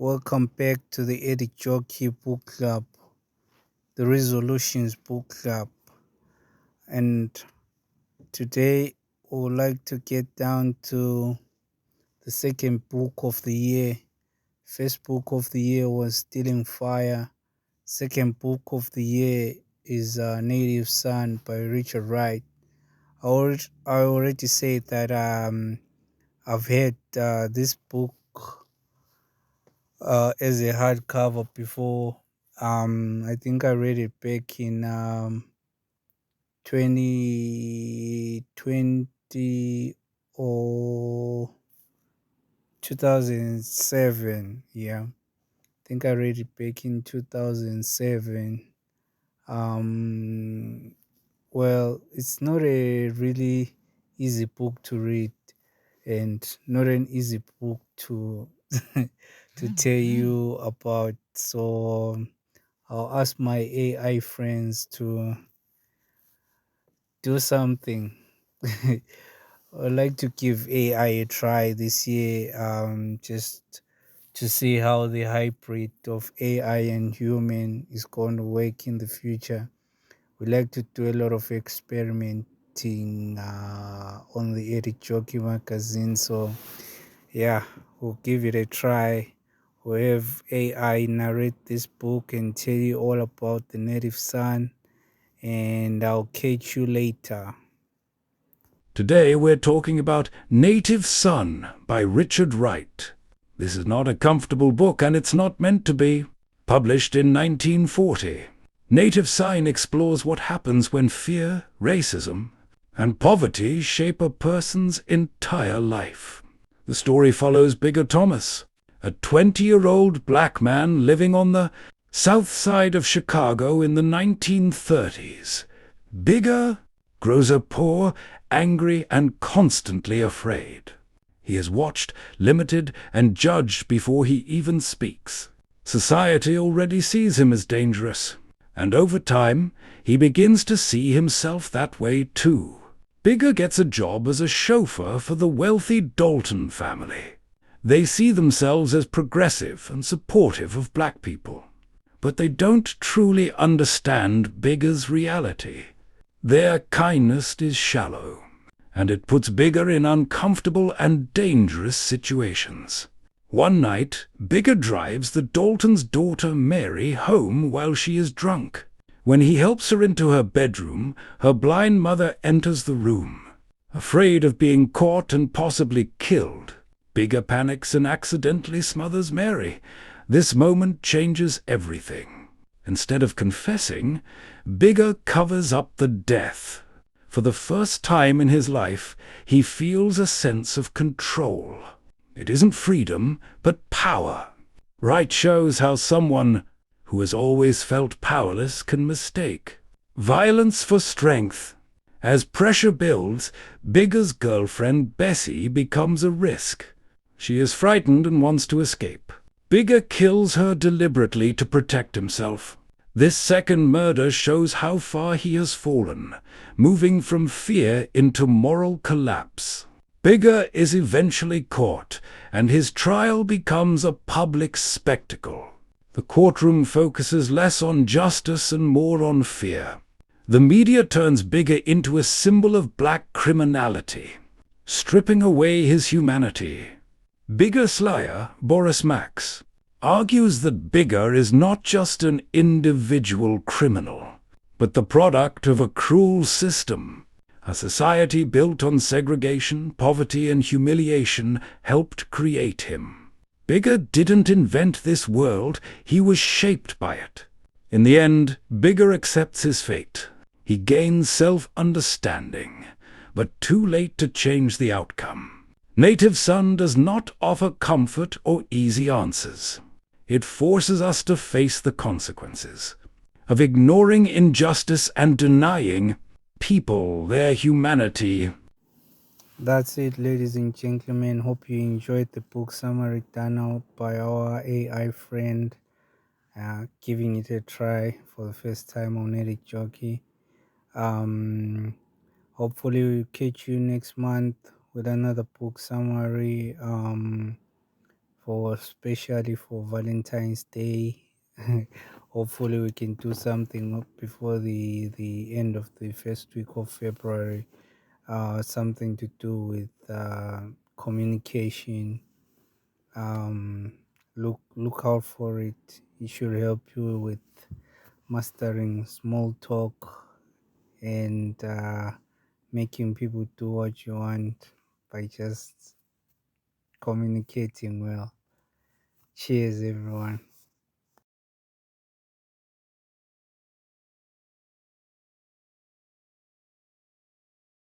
Welcome back to the Eric Jockey Book Club, the Resolutions Book Club. And today we would like to get down to the second book of the year. First book of the year was Stealing Fire. Second book of the year is Native Son by Richard Wright. I already said that I've had this book as a hardcover before. I think I read it back in 2020 or 2007. Yeah, I think I read it back in 2007. Um, well, it's not a really easy book to read and not an easy book to to tell you about. So I'll ask my AI friends to do something. I'd like to give AI a try this year, just to see how the hybrid of AI and human is going to work in the future. We like to do a lot of experimenting on the Eric Jockey magazine. So yeah, we'll give it a try. We'll have AI narrate this book and tell you all about the native son. And I'll catch you later. Today we're talking about Native Son by Richard Wright. This is not a comfortable book, and it's not meant to be. Published in 1940, Native Son explores what happens when fear, racism, and poverty shape a person's entire life. The story follows Bigger Thomas, a 20-year-old black man living on the south side of Chicago in the 1930s. Bigger grows up poor, angry, and constantly afraid. He is watched, limited, and judged before he even speaks. Society already sees him as dangerous, and over time, he begins to see himself that way too. Bigger gets a job as a chauffeur for the wealthy Dalton family. They see themselves as progressive and supportive of black people, but they don't truly understand Bigger's reality. Their kindness is shallow, and it puts Bigger in uncomfortable and dangerous situations. One night, Bigger drives the Daltons' daughter Mary home while she is drunk. When he helps her into her bedroom, her blind mother enters the room. Afraid of being caught and possibly killed, Bigger panics and accidentally smothers Mary. This moment changes everything. Instead of confessing, Bigger covers up the death. For the first time in his life, he feels a sense of control. It isn't freedom, but power. Wright shows how someone who has always felt powerless can mistake violence for strength. As pressure builds, Bigger's girlfriend Bessie becomes a risk. She is frightened and wants to escape. Bigger kills her deliberately to protect himself. This second murder shows how far he has fallen, moving from fear into moral collapse. Bigger is eventually caught, and his trial becomes a public spectacle. The courtroom focuses less on justice and more on fear. The media turns Bigger into a symbol of black criminality, stripping away his humanity. Bigger Slayer, Boris Max, argues that Bigger is not just an individual criminal, but the product of a cruel system. A society built on segregation, poverty, and humiliation helped create him. Bigger didn't invent this world, he was shaped by it. In the end, Bigger accepts his fate. He gains self-understanding, but too late to change the outcome. Native Son does not offer comfort or easy answers. It forces us to face the consequences of ignoring injustice and denying people their humanity. That's it, ladies and gentlemen. Hope you enjoyed the book summary done out by our AI friend, giving it a try for the first time on Eric Jockey. Um, Hopefully, we'll catch you next month with another book summary. for especially for Valentine's Day. Hopefully, we can do something before the end of the first week of February. Something to do with communication. Um, look out for it. It should help you with mastering small talk and making people do what you want by just communicating well. Cheers, everyone.